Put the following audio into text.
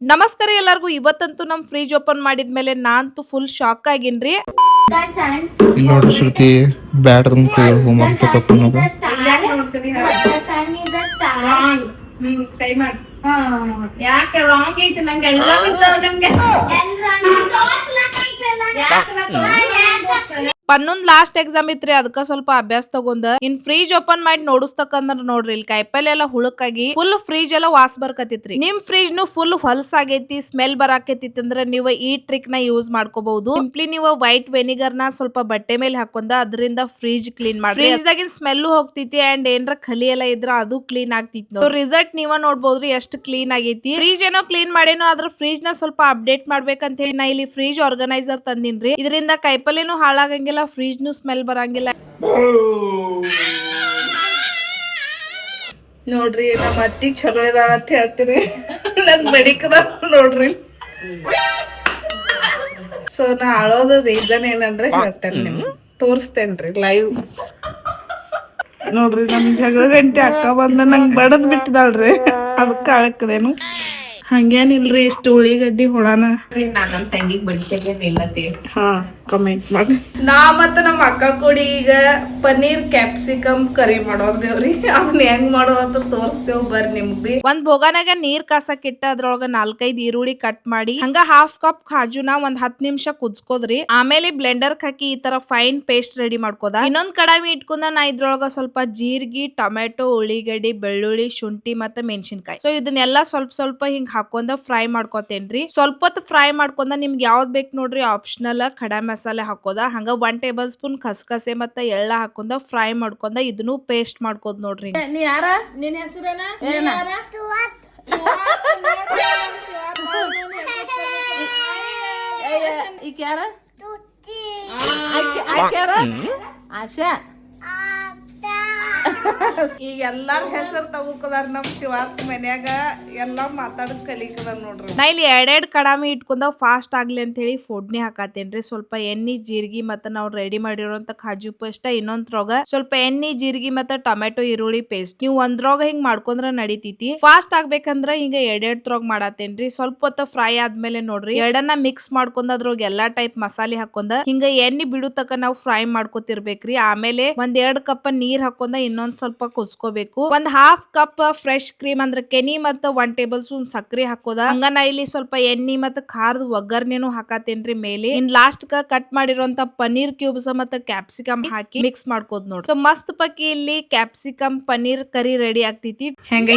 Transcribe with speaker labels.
Speaker 1: ನಮಸ್ಕಾರ ಎಲ್ಲರಿಗೂ. ಇವತ್ತಂತೂ ನಮ್ ಫ್ರಿಜ್ ಓಪನ್ ಮಾಡಿದ್ಮೇಲೆ ನಾನಂತೂ ಫುಲ್ ಶಾಕ್ ಆಗಿನ್ರಿ.
Speaker 2: ಇಲ್ಲಿ ನೋಡ್ರಿ ಶ್ರುತಿ ಬ್ಯಾಟ್ ಹೋಮ್ವರ್ಕ್ ತಗೊಂಡು
Speaker 1: ಕೈ ಮಾಡಿ ಯಾಕೆ ರಾಂಗ್ ಐತಿ ನಂಗೆ ಪನ್ನೊಂದ್ ಲಾಸ್ಟ್ ಎಕ್ಸಾಮ್ ಇತ್ರಿ, ಅದಕ್ಕ ಸ್ವಲ್ಪ ಅಭ್ಯಾಸ ತಗೊಂಡ ಇನ್ ಫ್ರಿಜ್ ಓಪನ್ ಮಾಡಿ ನೋಡಿಸ್ತಕಂದ್ರ ನೋಡ್ರಿ ಇಲ್ಲಿ ಕಾಯಿಪಲ್ಲೆ ಎಲ್ಲ ಹುಳಕ್ಕಾಗಿ ಫುಲ್ ಫ್ರಿಜ್ ಎಲ್ಲ ವಾಸ್ ಬರ್ಕತಿತ್ರಿ. ನಿಮ್ ಫ್ರಿಜ್ ನು ಫುಲ್ ಹೊಲಸಾಗೈತಿ, ಸ್ಮೆಲ್ ಬರಾಕೈತಿ ಅಂದ್ರೆ ನೀವು ಈ ಟ್ರಿಕ್ ನ ಯೂಸ್ ಮಾಡ್ಕೋಬಹುದು. ಸಿಂಪ್ಲಿ ನೀವು ವೈಟ್ ವೆನಿಗರ್ ನ ಸ್ವಲ್ಪ ಬಟ್ಟೆ ಮೇಲೆ ಹಾಕೊಂಡ ಅದರಿಂದ ಫ್ರಿಜ್ ಕ್ಲೀನ್ ಮಾಡಿ ಫ್ರಿಜ್ ದಾಗಿನ ಸ್ಮೆಲ್ ಹೋಗ್ತೈತಿ ಅಂಡ್ ಏನ್ರ ಖಲಿ ಎಲ್ಲ ಇದ್ರ ಅದು ಕ್ಲೀನ್ ಆಗ್ತಿತ್ತು. ರಿಸಲ್ಟ್ ನೀವ ನೋಡ್ಬೋದ್ರಿ ಎಷ್ಟು ಕ್ಲೀನ್ ಆಗೈತಿ. ಫ್ರಿಜ್ ಏನೋ ಕ್ಲೀನ್ ಮಾಡೇನೋ ಅದ್ರ ಫ್ರಿಜ್ ನ ಸ್ವಲ್ಪ ಅಪ್ಡೇಟ್ ಮಾಡ್ಬೇಕಂತ ಹೇಳಿ ನಾ ಇಲ್ಲಿ ಫ್ರಿಜ್ ಆರ್ಗನೈಸರ್ ತಂದಿನ್ರಿ. ಇದರಿಂದ ಕಾಯಿಪಲ್ಲೆನು ಹಾಳಾಗಂಗಿಲ್ಲ, ಫ್ರಿಜ್ ನು ಸ್ಮೆಲ್ ಬರಂಗಿಲ್ಲ. ನೋಡ್ರಿ ನಮ್ಮ ಅತ್ತಿ ಚಲೋ ಇದಾವ ಅಂತ ಹೇಳ್ತೀನಿ, ನನ್ ಬಡಿಕದ ನೋಡ್ರಿ. ಸೊ ನಾ ಅಳೋದ ರೀಸನ್ ಏನಂದ್ರೆ ಹೇಳ್ತೇನೆ, ನಿಮ್ಗೆ ತೋರಿಸ್ತೇನ್ರಿ ಲೈವ್. ನೋಡ್ರಿ ನಮ್ ಜಗಳ ಗಂಟೆ ಅಕ್ಕ ಬಂದ ನಂಗ್ ಬಡದ್ ಬಿಟ್ಟಿದಾಳ್ರಿ, ಅದಕ್ಕ ಅಳಕದೇನು. ಹಂಗೇನಿಲ್ರಿ, ಇಷ್ಟು ಉಳಿಗಡ್ಡಿ ಹೊಳಾನ
Speaker 3: ನಮ್ಮ ತಂಗಿಗೆ ಬಡಿಸಕ್ಕೆ
Speaker 1: ಹಾ ಕಮೆಂಟ್ ಮಾಡಿ. ನಾ ಮತ್ತ ನಮ್ಮ ಅಕ್ಕ ಕೂಡಿ ಈಗ ಪನ್ನೀರ್ ಕ್ಯಾಪ್ಸಿಕಮ್ ಕರಿ ಮಾಡೋದೇವ್ರಿ. ಅದನ್ನ ಹೆಂಗ್ ಮಾಡೋದಂತ ತೋರಿಸ್ತೇವ್ ಬರ್ರಿ ನಿಮ್ಗೆ. ಒಂದ್ ಬೋಗಾನಾಗ ನೀರ್ ಕಾಸಕ್ ಇಟ್ಟ ಅದ್ರೊಳಗ 4-5 ಈರುಳ್ಳಿ ಕಟ್ ಮಾಡಿ ಹಂಗ ಹಾಫ್ ಕಪ್ ಕಾಜುನ ಒಂದ್ 10 ನಿಮಿಷ ಕುದಿಸ್ಕೋದ್ರಿ. ಆಮೇಲೆ ಬ್ಲೆಂಡರ್ ಹಾಕಿ ಈ ತರ ಫೈನ್ ಪೇಸ್ಟ್ ರೆಡಿ ಮಾಡ್ಕೋದ. ಇನ್ನೊಂದ್ ಕಡಾಯಿ ಇಟ್ಕೊಂಡ ನಾ ಇದ್ರೊಳಗ ಸ್ವಲ್ಪ ಜೀರಿಗೆ, ಟೊಮೆಟೊ, ಉಳ್ಳಿಗಡ್ಡಿ, ಬೆಳ್ಳುಳ್ಳಿ, ಶುಂಠಿ ಮತ್ತೆ ಮೆಣಸಿನ್ಕಾಯಿ. ಸೊ ಇದನ್ನೆಲ್ಲ ಸ್ವಲ್ಪ ಹಿಂಗ್ ಹಾಕೊಂಡ ಫ್ರೈ ಮಾಡ್ಕೋತೇನ್ರಿ. ಸ್ವಲ್ಪ ಹೊತ್ತು ಫ್ರೈ ಮಾಡ್ಕೊಂಡ ನಿಮ್ಗೆ ಯಾವ್ದ್ ಬೇಕು ನೋಡ್ರಿ, ಆಪ್ಷನಲ್ ಕಡಾ ಮಸಾಲೆ ಹಾಕೋದ. ಹಂಗ 1 ಟೇಬಲ್ ಸ್ಪೂನ್ ಕಸಕಸೆ ಮತ್ತೆ ಎಳ್ಳ ಹಾಕೊಂಡ ಫ್ರೈ ಮಾಡ್ಕೊಂಡ ಇದನ್ನು ಪೇಸ್ಟ್ ಮಾಡ್ಕೋದ್ ನೋಡ್ರಿ. ನೀ ಯಾರ? ನಿನ್ ಹೆಸರೇನ? ಈಗ ಯಾರ? ಆಶಾ. ಈಗ ಎಲ್ಲಾರ ಹೆಸರು ತಗೋಕದಾರ ನಮ್ ಶಿವಾರ್ಥ ಮನ್ಯಾಗ, ಎಲ್ಲಾ ಮಾತಾಡದ್ ಕಲಿಕದಾರ ನೋಡ್ರಿ. ನಾ ಇಲ್ಲಿ 2 ಕಡಾಮಿ ಇಟ್ಕೊಂಡ ಫಾಸ್ಟ್ ಆಗ್ಲಿ ಅಂತ ಹೇಳಿ ಫೋಡ್ನಿ ಹಾಕತೇನ್ರಿ. ಸ್ವಲ್ಪ ಎಣ್ಣೆ, ಜೀರಿಗೆ ಮತ್ತೆ ನಾವು ರೆಡಿ ಮಾಡಿರೋಂತ ಕಾಜು ಪೇಸ್ಟ್, ಇನ್ನೊಂದ್ರೊಳಗ ಸ್ವಲ್ಪ ಎಣ್ಣೆ, ಜೀರಿಗೆ ಮತ್ತೆ ಟೊಮೆಟೊ, ಈರುಳ್ಳಿ ಪೇಸ್ಟ್. ನೀವು ಒಂದ್ರೊಳಗ ಹಿಂಗ್ ಮಾಡ್ಕೊಂಡ್ರ ನಡಿತೈತಿ. ಫಾಸ್ಟ್ ಆಗ್ಬೇಕಂದ್ರ ಹಿಂಗ 2 ತ್ರೊಳಗ ಮಾಡತೇನ್ರಿ. ಸ್ವಲ್ಪ ಹೊತ್ತ ಫ್ರೈ ಆದ್ಮೇಲೆ ನೋಡ್ರಿ ಎರಡನ್ನ ಮಿಕ್ಸ್ ಮಾಡ್ಕೊಂಡ್ ಅದ್ರೊಳಗ ಎಲ್ಲಾ ಟೈಪ್ ಮಸಾಲೆ ಹಾಕೊಂಡ ಹಿಂಗ ಎಣ್ಣೆ ಬಿಡು ತಕ ನಾವು ಫ್ರೈ ಮಾಡ್ಕೋತಿರ್ಬೇಕ್ರಿ. ಆಮೇಲೆ 1-2 ಕಪ್ ನೀರ್ ಹಾಕೊಂಡ ಇನ್ನೊಂದ್ ಸ್ವಲ್ಪ ಕುದಿಸ್ಕೋಬೇಕು. 1/2 ಕಪ್ ಫ್ರೆಶ್ ಕ್ರೀಮ್ ಅಂದ್ರೆ ಕೆನಿ ಮತ್ತ 1 ಟೇಬಲ್ ಸ್ಪೂನ್ ಸಕ್ಕರೆ ಹಾಕೋದ. ಹಂಗ ನಾ ಇಲ್ಲಿ ಸ್ವಲ್ಪ ಎಣ್ಣೆ ಮತ್ತೆ ಖಾರದ ಒಗ್ಗರ್ನೆನು ಹಾಕತೇನ್ರಿ ಮೇಲೆ. ಇನ್ ಲಾಸ್ಟ್ ಕಟ್ ಮಾಡಿರೋಂತ ಪನ್ನೀರ್ ಕ್ಯೂಬ್ಸ್ ಮತ್ತೆ ಕ್ಯಾಪ್ಸಿಕಮ್ ಹಾಕಿ ಮಿಕ್ಸ್ ಮಾಡ್ಕೋದ್ ನೋಡ್ರಿ. ಸೊ ಮಸ್ತ್ ಪಕ್ಕಿ ಇಲ್ಲಿ ಕ್ಯಾಪ್ಸಿಕಮ್ ಪನ್ನೀರ್ ಕರಿ ರೆಡಿ ಆಗ್ತೈತಿ. ಹೆಂಗ